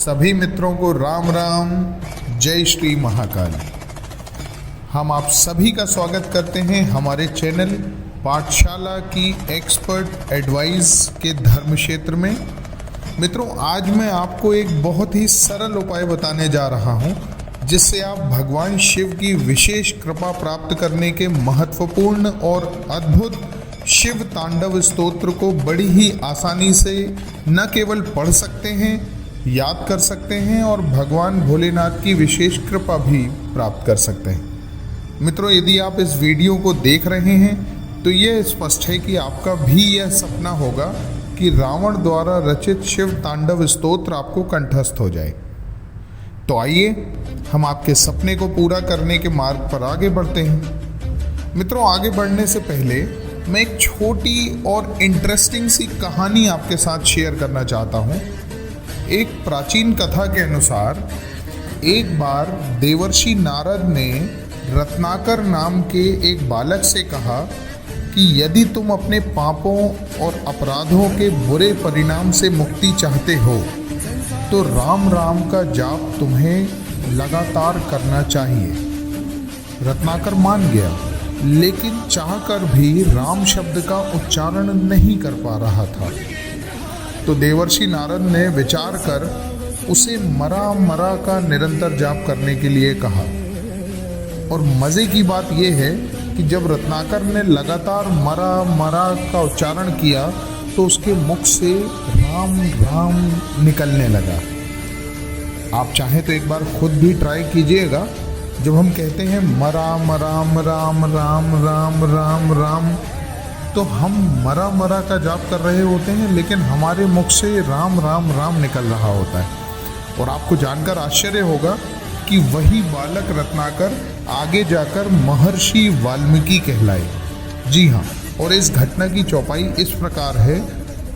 सभी मित्रों को राम राम, जय श्री महाकाल। हम आप सभी का स्वागत करते हैं हमारे चैनल पाठशाला की एक्सपर्ट एडवाइस के धर्म क्षेत्र में। मित्रों, आज मैं आपको एक बहुत ही सरल उपाय बताने जा रहा हूं, जिससे आप भगवान शिव की विशेष कृपा प्राप्त करने के महत्वपूर्ण और अद्भुत शिव तांडव स्तोत्र को बड़ी ही आसानी से न केवल पढ़ सकते हैं, याद कर सकते हैं और भगवान भोलेनाथ की विशेष कृपा भी प्राप्त कर सकते हैं। मित्रों, यदि आप इस वीडियो को देख रहे हैं तो यह स्पष्ट है कि आपका भी यह सपना होगा कि रावण द्वारा रचित शिव तांडव स्तोत्र आपको कंठस्थ हो जाए। तो आइए हम आपके सपने को पूरा करने के मार्ग पर आगे बढ़ते हैं। मित्रों, आगे बढ़ने से पहले मैं एक छोटी और इंटरेस्टिंग सी कहानी आपके साथ शेयर करना चाहता हूँ। एक प्राचीन कथा के अनुसार एक बार देवर्षि नारद ने रत्नाकर नाम के एक बालक से कहा कि यदि तुम अपने पापों और अपराधों के बुरे परिणाम से मुक्ति चाहते हो तो राम राम का जाप तुम्हें लगातार करना चाहिए। रत्नाकर मान गया, लेकिन चाहकर भी राम शब्द का उच्चारण नहीं कर पा रहा था। तो देवर्षि नारद ने विचार कर उसे मरा मरा का निरंतर जाप करने के लिए कहा। और मज़े की बात यह है कि जब रत्नाकर ने लगातार मरा मरा का उच्चारण किया तो उसके मुख से राम राम निकलने लगा। आप चाहें तो एक बार खुद भी ट्राई कीजिएगा। जब हम कहते हैं मरा मराम राम राम राम राम राम, तो हम मरा मरा का जाप कर रहे होते हैं, लेकिन हमारे मुख से राम राम राम निकल रहा होता है। और आपको जानकर आश्चर्य होगा कि वही बालक रत्नाकर आगे जाकर महर्षि वाल्मीकि कहलाए। जी हाँ, और इस घटना की चौपाई इस प्रकार है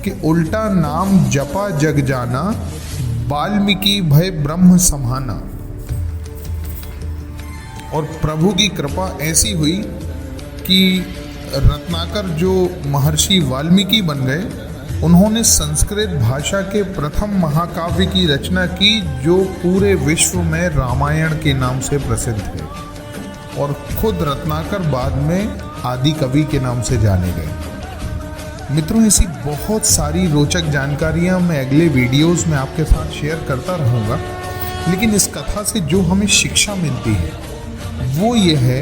कि उल्टा नाम जपा जग जाना, वाल्मीकि भय ब्रह्म समाना। और प्रभु की कृपा ऐसी हुई कि रत्नाकर जो महर्षि वाल्मीकि बन गए, उन्होंने संस्कृत भाषा के प्रथम महाकाव्य की रचना की, जो पूरे विश्व में रामायण के नाम से प्रसिद्ध है। और खुद रत्नाकर बाद में आदि कवि के नाम से जाने गए। मित्रों, ऐसी बहुत सारी रोचक जानकारियां मैं अगले वीडियोस में आपके साथ शेयर करता रहूँगा, लेकिन इस कथा से जो हमें शिक्षा मिलती है वो ये है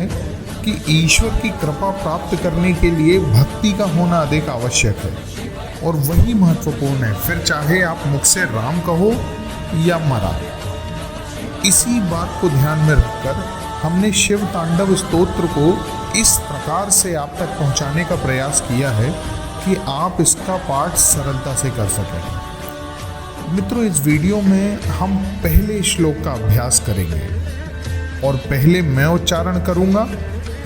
कि ईश्वर की कृपा प्राप्त करने के लिए भक्ति का होना अधिक आवश्यक है, और वही महत्वपूर्ण है। फिर चाहे आप मुख से राम कहो या मरा। इसी बात को ध्यान में रखकर हमने शिव तांडव स्तोत्र को इस प्रकार से आप तक पहुंचाने का प्रयास किया है कि आप इसका पाठ सरलता से कर सकें। मित्रों, इस वीडियो में हम पहले श्लोक का अभ्यास करेंगे और पहले मैं उच्चारण करूंगा।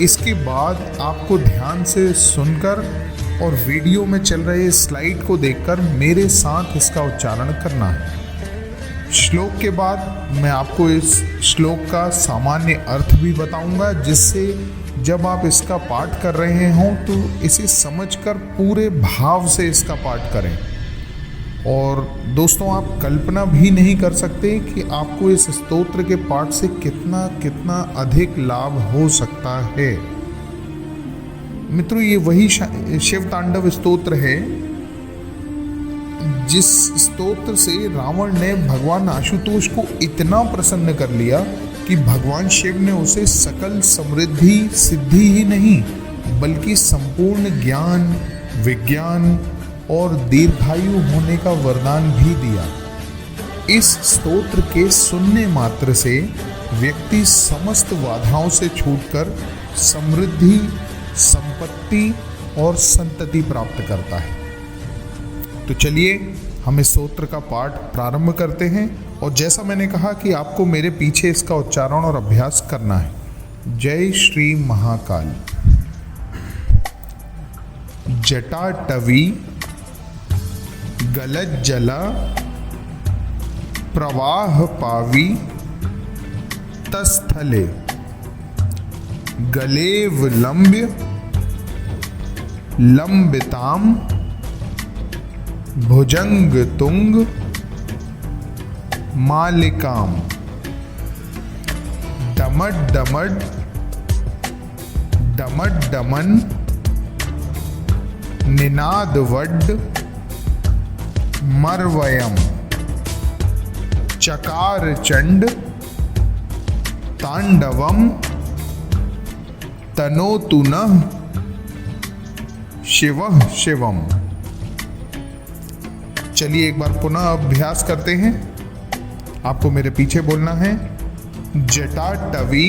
इसके बाद आपको ध्यान से सुनकर और वीडियो में चल रहे स्लाइड को देखकर मेरे साथ इसका उच्चारण करना है। श्लोक के बाद मैं आपको इस श्लोक का सामान्य अर्थ भी बताऊंगा, जिससे जब आप इसका पाठ कर रहे हों तो इसे समझकर पूरे भाव से इसका पाठ करें। और दोस्तों, आप कल्पना भी नहीं कर सकते कि आपको इस स्तोत्र के पाठ से कितना कितना अधिक लाभ हो सकता है। मित्रों, ये वही शिव तांडव स्तोत्र है जिस स्तोत्र से रावण ने भगवान आशुतोष को इतना प्रसन्न कर लिया कि भगवान शिव ने उसे सकल समृद्धि सिद्धि ही नहीं, बल्कि संपूर्ण ज्ञान, विज्ञान और दीर्घायु होने का वरदान भी दिया। इस स्तोत्र के सुनने मात्र से व्यक्ति समस्त बाधाओं से छूटकर समृद्धि, संपत्ति और संतति प्राप्त करता है। तो चलिए हम इस स्तोत्र का पाठ प्रारंभ करते हैं, और जैसा मैंने कहा कि आपको मेरे पीछे इसका उच्चारण और अभ्यास करना है। जय श्री महाकाल। जटाटवी गलत जला प्रवाह पावी तस्थले गलेव लंब्य लंबिताम भुजंग तुंग मालिकाम। डमड डमड डमड डमन निनाद वड्ड मरवयम। चकार चंड तांडवम तनोतु नः शिवः शिवम। चलिए एक बार पुनः अभ्यास करते हैं। आपको मेरे पीछे बोलना है। जटाटवी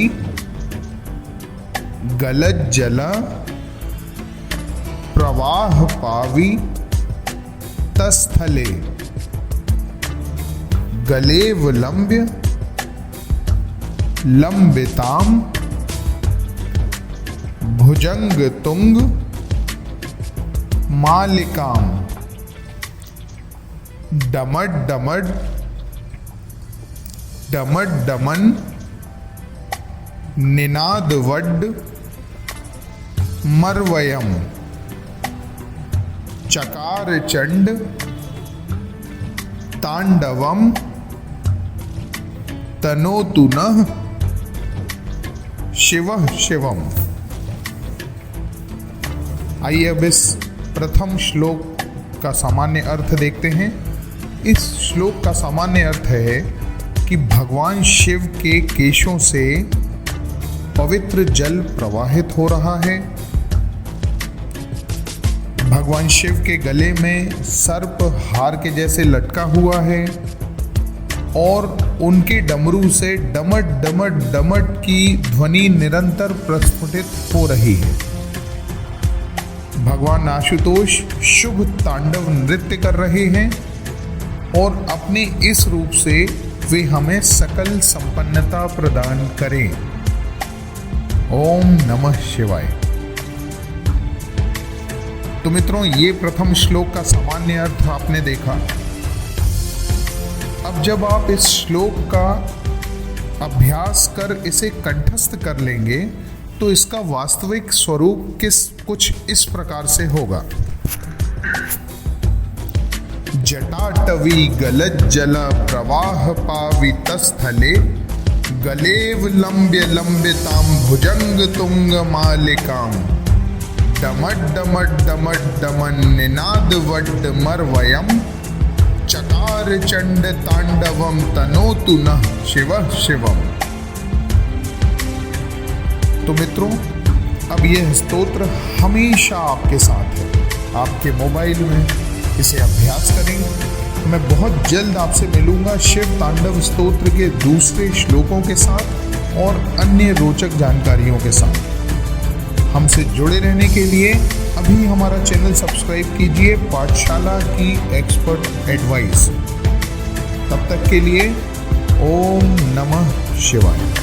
गलत जला प्रवाह पावी तस्थले गलेव लंब्य लंबिताम भुजंग तुंग मालिकाम। डमड डमड डमड डमन निनाद वड्ड मरवयम। चकार चंड तांडवम तनोतु नः शिवः शिवम। आइए अब इस प्रथम श्लोक का सामान्य अर्थ देखते हैं। इस श्लोक का सामान्य अर्थ है कि भगवान शिव के केशों से पवित्र जल प्रवाहित हो रहा है। भगवान शिव के गले में सर्प हार के जैसे लटका हुआ है और उनके डमरू से डमट डमट डमट की ध्वनि निरंतर प्रस्फुटित हो रही है। भगवान आशुतोष शुभ तांडव नृत्य कर रहे हैं और अपने इस रूप से वे हमें सकल संपन्नता प्रदान करें। ओम नमः शिवाय। तो मित्रों, ये प्रथम श्लोक का सामान्य अर्थ आपने देखा। अब जब आप इस श्लोक का अभ्यास कर इसे कंठस्थ कर लेंगे तो इसका वास्तविक स्वरूप कुछ इस प्रकार से होगा। जटाटवी गलत जल प्रवाह पावितस्थले गलेव लंब्य लंबिताम भुजंग तुंग मालिकाम। डमड डमड डमड डमन निनाद वड्ड मरवयम। चकार चंड तांडवम तनोतु नः शिवः शिवम। तो मित्रों, अब यह स्तोत्र हमेशा आपके साथ है। आपके मोबाइल में इसे अभ्यास करें। मैं बहुत जल्द आपसे मिलूंगा शिव तांडव स्तोत्र के दूसरे श्लोकों के साथ और अन्य रोचक जानकारियों के साथ। हमसे जुड़े रहने के लिए अभी हमारा चैनल सब्सक्राइब कीजिए, पाठशाला की एक्सपर्ट एडवाइस। तब तक के लिए ओम नमः शिवाय।